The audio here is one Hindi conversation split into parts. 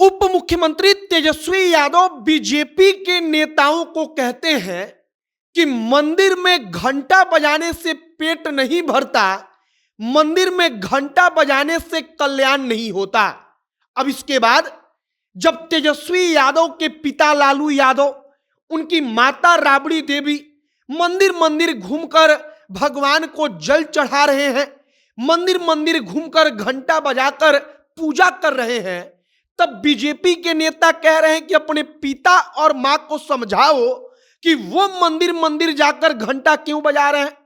उप मुख्यमंत्री तेजस्वी यादव बीजेपी के नेताओं को कहते हैं कि मंदिर में घंटा बजाने से पेट नहीं भरता, मंदिर में घंटा बजाने से कल्याण नहीं होता। अब इसके बाद जब तेजस्वी यादव के पिता लालू यादव, उनकी माता राबड़ी देवी मंदिर मंदिर घूमकर भगवान को जल चढ़ा रहे हैं, मंदिर मंदिर घूमकर घंटा बजाकर पूजा कर रहे हैं, तब बीजेपी के नेता कह रहे हैं कि अपने पिता और मां को समझाओ कि वो मंदिर मंदिर जाकर घंटा क्यों बजा रहे हैं।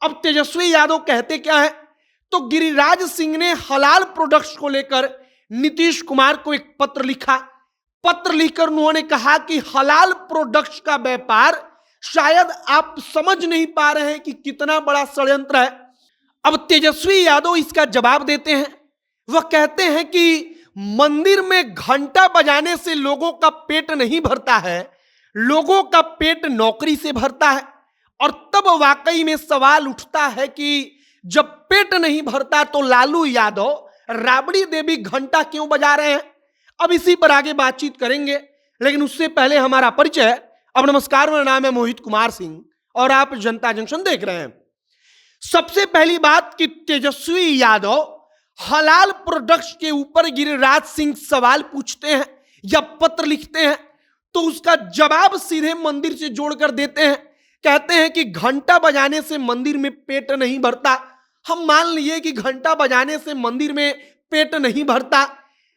अब तेजस्वी यादव कहते क्या है, तो गिरिराज सिंह ने हलाल प्रोडक्ट्स को लेकर नीतीश कुमार को एक पत्र लिखा। पत्र लिखकर उन्होंने कहा कि हलाल प्रोडक्ट्स का व्यापार शायद आप समझ नहीं पा रहे हैं कि कितना बड़ा षड्यंत्र है। अब तेजस्वी यादव इसका जवाब देते हैं। वह कहते हैं कि मंदिर में घंटा बजाने से लोगों का पेट नहीं भरता है, लोगों का पेट नौकरी से भरता है। और तब वाकई में सवाल उठता है कि जब पेट नहीं भरता तो लालू यादव, राबड़ी देवी घंटा क्यों बजा रहे हैं। अब इसी पर आगे बातचीत करेंगे, लेकिन उससे पहले हमारा परिचय। अब नमस्कार, मेरा नाम है मोहित कुमार सिंह और आप जनता जंक्शन देख रहे हैं। सबसे पहली बात कि तेजस्वी यादव हलाल प्रोडक्ट्स के ऊपर गिरिराज सिंह सवाल पूछते हैं या पत्र लिखते हैं तो उसका जवाब सीधे मंदिर से जोड़कर देते हैं। कहते हैं कि घंटा बजाने से मंदिर में पेट नहीं भरता। हम मान लिए कि घंटा बजाने से मंदिर में पेट नहीं भरता,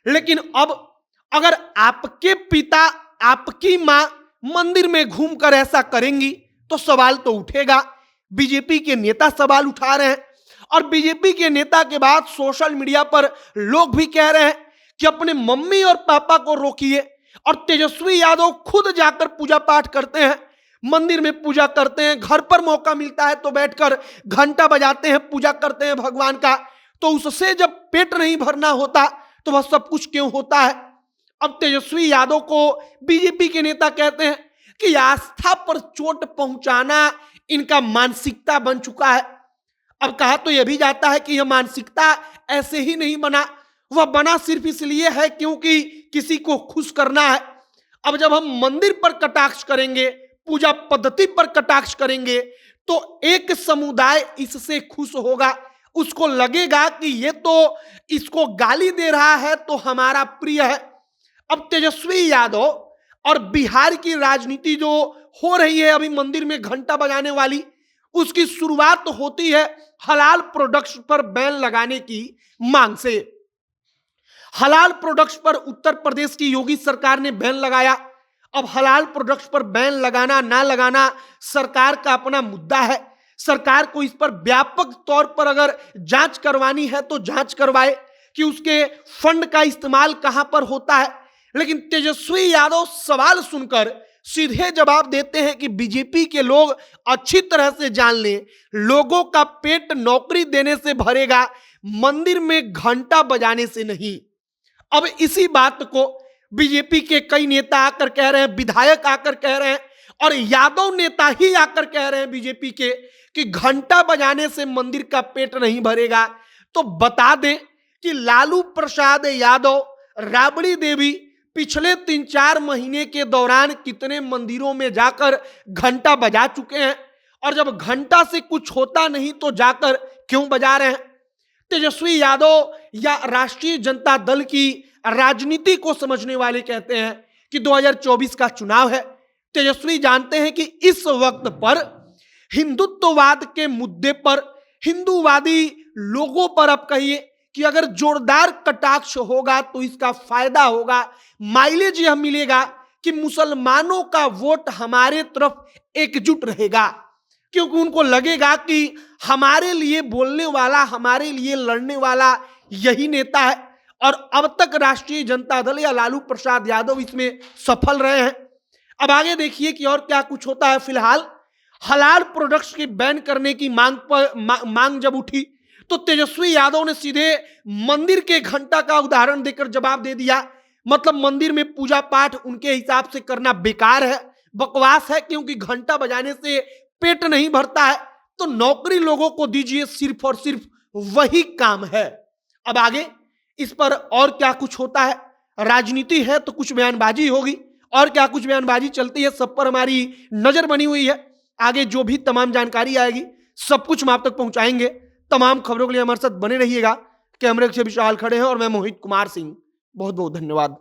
लेकिन अब अगर आपके पिता, आपकी मां मंदिर में घूमकर ऐसा करेंगी तो सवाल तो उठेगा। बीजेपी के नेता सवाल उठा रहे हैं और बीजेपी के नेता के बाद सोशल मीडिया पर लोग भी कह रहे हैं कि अपने मम्मी और पापा को रोकिए। और तेजस्वी यादव खुद जाकर पूजा पाठ करते हैं, मंदिर में पूजा करते हैं, घर पर मौका मिलता है तो बैठकर घंटा बजाते हैं, पूजा करते हैं भगवान का। तो उससे जब पेट नहीं भरना होता तो वह सब कुछ क्यों होता है। अब तेजस्वी यादव को बीजेपी के नेता कहते हैं कि आस्था पर चोट पहुंचाना इनका मानसिकता बन चुका है। अब कहा तो यह भी जाता है कि यह मानसिकता ऐसे ही नहीं बना, वह बना सिर्फ इसलिए है क्योंकि किसी को खुश करना है। अब जब हम मंदिर पर कटाक्ष करेंगे, पूजा पद्धति पर कटाक्ष करेंगे तो एक समुदाय इससे खुश होगा, उसको लगेगा कि ये तो इसको गाली दे रहा है तो हमारा प्रिय है। अब तेजस्वी यादव और बिहार की राजनीति जो हो रही है अभी मंदिर में घंटा बजाने वाली, उसकी शुरुआत तो होती है हलाल प्रोडक्ट्स पर बैन लगाने की मांग से। हलाल प्रोडक्ट्स पर उत्तर प्रदेश की योगी सरकार ने बैन लगाया। अब हलाल प्रोडक्ट्स पर बैन लगाना ना लगाना सरकार का अपना मुद्दा है। सरकार को इस पर व्यापक तौर पर अगर जांच करवानी है तो जांच करवाए कि उसके फंड का इस्तेमाल कहां पर होता है। लेकिन तेजस्वी यादव सवाल सुनकर सीधे जवाब देते हैं कि बीजेपी के लोग अच्छी तरह से जान लें, लोगों का पेट नौकरी देने से भरेगा, मंदिर में घंटा बजाने से नहीं। अब इसी बात को बीजेपी के कई नेता आकर कह रहे हैं, विधायक आकर कह रहे हैं और यादव नेता ही आकर कह रहे हैं बीजेपी के कि घंटा बजाने से मंदिर का पेट नहीं भरेगा। तो बता दें कि लालू प्रसाद यादव, राबड़ी देवी पिछले 3-4 महीने के दौरान कितने मंदिरों में जाकर घंटा बजा चुके हैं, और जब घंटा से कुछ होता नहीं तो जाकर क्यों बजा रहे हैं। तेजस्वी यादव या राष्ट्रीय जनता दल की राजनीति को समझने वाले कहते हैं कि 2024 का चुनाव है। तेजस्वी जानते हैं कि इस वक्त पर हिंदुत्ववाद के मुद्दे पर, हिंदूवादी लोगों पर आप कहिए कि अगर जोरदार कटाक्ष होगा तो इसका फायदा होगा, माइलेज यह मिलेगा कि मुसलमानों का वोट हमारे तरफ एकजुट रहेगा, क्योंकि उनको लगेगा कि हमारे लिए बोलने वाला, हमारे लिए लड़ने वाला यही नेता है। और अब तक राष्ट्रीय जनता दल या लालू प्रसाद यादव इसमें सफल रहे हैं। अब आगे देखिए कि और क्या कुछ होता है। फिलहाल हलाल प्रोडक्ट्स की बैन करने की मांग जब उठी तो तेजस्वी यादव ने सीधे मंदिर के घंटा का उदाहरण देकर जवाब दे दिया। मतलब मंदिर में पूजा पाठ उनके हिसाब से करना बेकार है, बकवास है, क्योंकि घंटा बजाने से पेट नहीं भरता है तो नौकरी लोगों को दीजिए, सिर्फ और सिर्फ वही काम है। अब आगे इस पर और क्या कुछ होता है राजनीति है तो कुछ बयानबाजी होगी, और क्या कुछ बयानबाजी चलती है, सब पर हमारी नजर बनी हुई है। आगे जो भी तमाम जानकारी आएगी सब कुछ हम आप तक पहुंचाएंगे। तमाम खबरों के लिए हमारे साथ बने रहिएगा। कैमरे से विशाल खड़े हैं और मैं मोहित कुमार सिंह। बहुत बहुत धन्यवाद।